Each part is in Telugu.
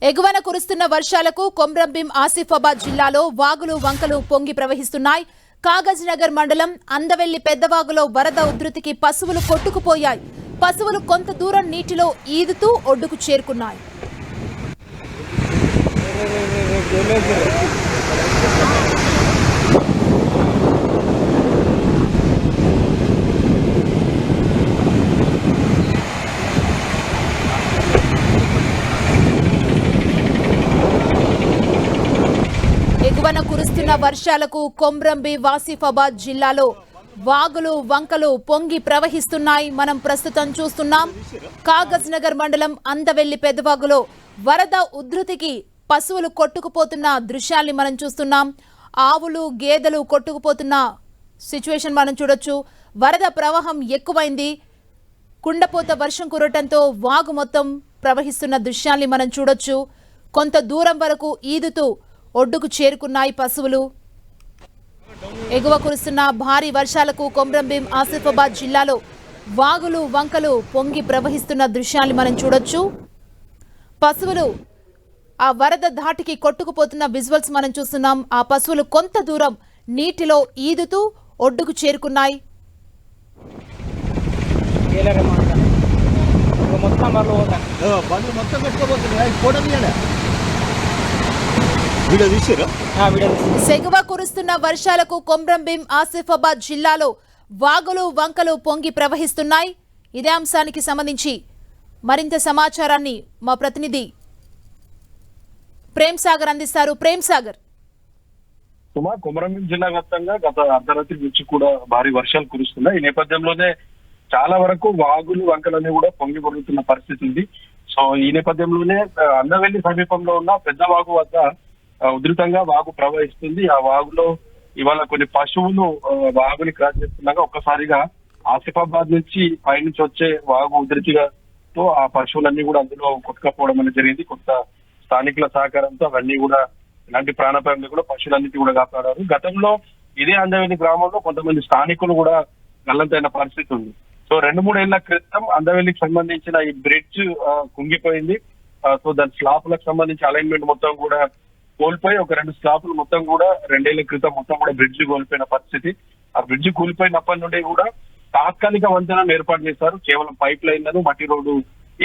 ఎగువన కురుస్తున్న వర్షాలకు కొమ్రంభీం ఆసిఫాబాద్ జిల్లాలో వాగులు వంకలు పొంగి ప్రవహిస్తున్నాయి. కాగజ్ నగర్ మండలం అందవెల్లి పెద్దవాగులో వరద ఉధృతికి పశువులు కొట్టుకుపోయాయి. పశువులు కొంత దూరం నీటిలో ఈదుతూ ఒడ్డుకు చేరుకున్నాయి. ఎగువన కురుస్తున్న వర్షాలకు కొమ్రంభీం ఆసిఫాబాద్ జిల్లాలో వాగులు వంకలు పొంగి ప్రవహిస్తున్నాయి. మనం ప్రస్తుతం చూస్తున్నాం కాగజ్ నగర్ మండలం అందవెల్లి పెద్దవాగులో వరద ఉధృతికి పశువులు కొట్టుకుపోతున్న దృశ్యాల్ని మనం చూస్తున్నాం. ఆవులు గేదెలు కొట్టుకుపోతున్న సిచ్యువేషన్ మనం చూడొచ్చు. వరద ప్రవాహం ఎక్కువైంది. కుండపోత వర్షం కురవటంతో వాగు మొత్తం ప్రవహిస్తున్న దృశ్యాల్ని మనం చూడొచ్చు. కొంత దూరం వరకు ఈదుతూ ఒడ్డుకు చేరుకున్నాయి పశువులు. ఎగువ కురుస్తున్న భారీ వర్షాలకు కొమ్రంభీం ఆసిఫాబాద్ జిల్లాలో వాగులు వంకలు పొంగి ప్రవహిస్తున్న దృశ్యాన్ని మనం చూడొచ్చు. పశువులు ఆ వరద ధాటికి కొట్టుకుపోతున్న విజువల్స్ మనం చూస్తున్నాం. ఆ పశువులు కొంత దూరం నీటిలో ఈదుతూ ఒడ్డుకు చేరుకున్నాయి. సెగువ కురుస్తున్న వర్షాలకు కొమ్రంభీం ఆసిఫాబాద్ జిల్లాలో వాగులు వంకలు పొంగి ప్రవహిస్తున్నాయి. ఇదే అంశానికి సంబంధించి మరింత సమాచారాన్ని మా ప్రతినిధి ప్రేమ్ సాగర్ అందిస్తారు. ప్రేమ్ సాగర్, కొమరంభీం జిల్లా వ్యాప్తంగా గత అర్ధరాత్రి నుంచి కూడా భారీ వర్షాలు కురుస్తున్నాయి. ఈ నేపథ్యంలోనే చాలా వరకు వాగులు వంకలన్నీ కూడా పొంగి పొరుగుతున్న పరిస్థితి ఉంది. సో ఈ నేపథ్యంలోనే అందవెల్లి సమీపంలో ఉన్న పెద్ద వాగు వద్ద ఉధృతంగా వాగు ప్రవహిస్తుంది. ఆ వాగులో ఇవాళ కొన్ని పశువులు వాగుని క్రాస్ చేస్తుండగా ఒక్కసారిగా ఆసిఫాబాద్ నుంచి పైనుంచి వచ్చే వాగు ఉధృతితో ఆ పశువులన్నీ కూడా అందులో కొట్టుకపోవడం అనేది జరిగింది. కొంత స్థానికుల సహకారంతో అవన్నీ కూడా ఇలాంటి ప్రాణాపాయం కూడా పశువులన్నిటి కూడా కాపాడారు. గతంలో ఇదే అందవెల్లి గ్రామంలో కొంతమంది స్థానికులు కూడా గల్లంతైన పరిస్థితి ఉంది. సో 2-3 ఏళ్ల క్రితం అందవెల్లికి సంబంధించిన ఈ బ్రిడ్జ్ కుంగిపోయింది. సో దాని స్లాపులకు సంబంధించి అలైన్మెంట్ మొత్తం కూడా కోల్పోయి ఒక 2 స్లాపులు మొత్తం కూడా 2 ఏళ్ల క్రితం మొత్తం కూడా బ్రిడ్జ్ కోల్పోయిన పరిస్థితి. ఆ బ్రిడ్జ్ కూలిపోయినప్పటి నుండి కూడా తాత్కాలిక వంతెనను ఏర్పాటు చేశారు. కేవలం పైప్ లైన్లను మట్టి రోడ్డు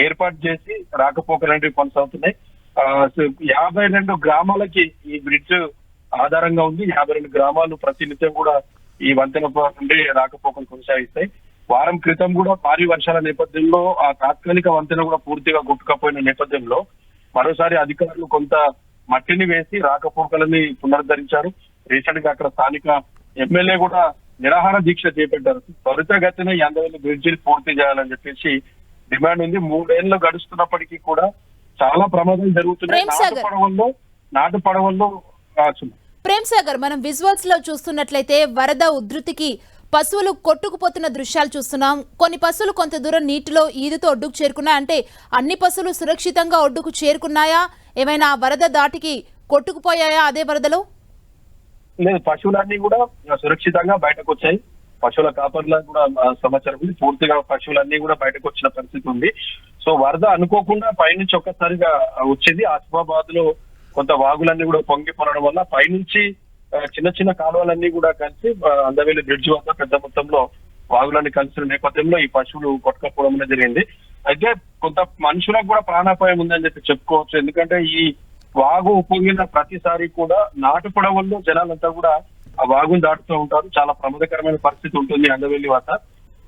ఏర్పాటు చేసి రాకపోకలంటివి కొనసాగుతున్నాయి. 52 గ్రామాలకి ఈ బ్రిడ్జ్ ఆధారంగా ఉంది. 52 గ్రామాలు ప్రతినిత్యం కూడా ఈ వంతెన నుండి రాకపోకలు కొనసాగిస్తాయి. వారం క్రితం కూడా భారీ వర్షాల నేపథ్యంలో ఆ తాత్కాలిక వంతెన కూడా పూర్తిగా కొట్టుకపోయిన నేపథ్యంలో మరోసారి అధికారులు కొంత మట్టిని వేసి రాకపోకలని పునరుద్ధరించారు. రీసెంట్ గా అక్కడ స్థానిక ఎమ్మెల్యే కూడా నిరాహార దీక్ష చేపట్టారు. త్వరితగతిన ఈ అందవెల్లి బ్రిడ్జిని పూర్తి చేయాలని చెప్పేసి డిమాండ్ ఉంది. 3 ఏళ్లు గడుస్తున్నప్పటికీ కూడా చాలా ప్రమాదాలు జరుగుతున్నాయి. నాటు పడవల్లో ప్రేమ్ సాగర్, మనం విజువల్స్ లో చూస్తున్నట్లయితే వరద ఉధృతికి పశువులు కొట్టుకుపోతున్న దృశ్యాలు చూస్తున్నాం. కొన్ని పశువులు కొంత దూరం నీటిలో ఈదుతో ఒడ్డుకు చేరుకున్నాయి. అంటే అన్ని పశువులు సురక్షితంగా ఒడ్డుకు చేరుకున్నాయా? ఏమైనా వరద దాటికి కొట్టుకుపోయాయా అదే వరదలో? లేదు, పశువులన్నీ కూడా సురక్షితంగా బయటకు వచ్చాయి. పశువుల కాపర్లకు కూడా సమాచారం ఉంది. పూర్తిగా పశువులన్నీ కూడా బయటకు వచ్చిన పరిస్థితి ఉంది. సో వరద అనుకోకుండా పైనుంచి ఒక్కసారిగా వచ్చింది. ఆసిఫాబాద్ లో కొంత వాగులన్నీ కూడా పొంగి పొరడం వల్ల పైనుంచి చిన్న చిన్న కాలువలన్నీ కూడా కలిసి అందవెల్లి బ్రిడ్జ్ వద్ద పెద్ద మొత్తంలో వాగులన్నీ కలిసిన నేపథ్యంలో ఈ పశువులు కొట్టుకపోవడం అనేది జరిగింది. అయితే కొంత మనుషులకు కూడా ప్రాణాపాయం ఉందని చెప్పి చెప్పుకోవచ్చు. ఎందుకంటే ఈ వాగు ఉప్పొంగిన ప్రతిసారి కూడా నాటు పడవల్లో జనాలంతా కూడా ఆ వాగును దాటుతూ ఉంటారు. చాలా ప్రమాదకరమైన పరిస్థితి ఉంటుంది అందవెల్లి వద్ద.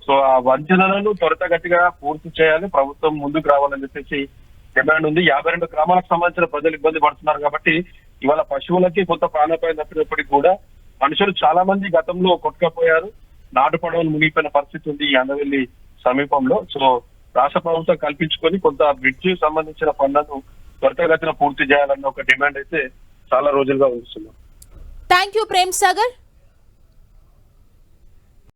సో ఆ వంతెనలను త్వరితగతిగా పూర్తి చేయాలి, ప్రభుత్వం ముందుకు రావాలని చెప్పేసి డిమాండ్ ఉంది. 52 గ్రామాలకు సంబంధించిన ప్రజలు ఇబ్బంది పడుతున్నారు కాబట్టి ఇవాళ పశువులకి కొంత ప్రాణాపాయం తప్పినప్పటికీ కూడా మనుషులు చాలా మంది గతంలో కొట్టుకపోయారు. నాటు పడవలు మునిగిపోయిన పరిస్థితి ఉంది ఈ అందవెల్లి సమీపంలో. సో రాష్ట్ర ప్రభుత్వం కల్పించుకొని కొంత బ్రిడ్జ్ సంబంధించిన పనులను త్వరితగతిన పూర్తి చేయాలన్న ఒక డిమాండ్ అయితే చాలా రోజులుగా వస్తున్నాం. Thank you Prem Sagar.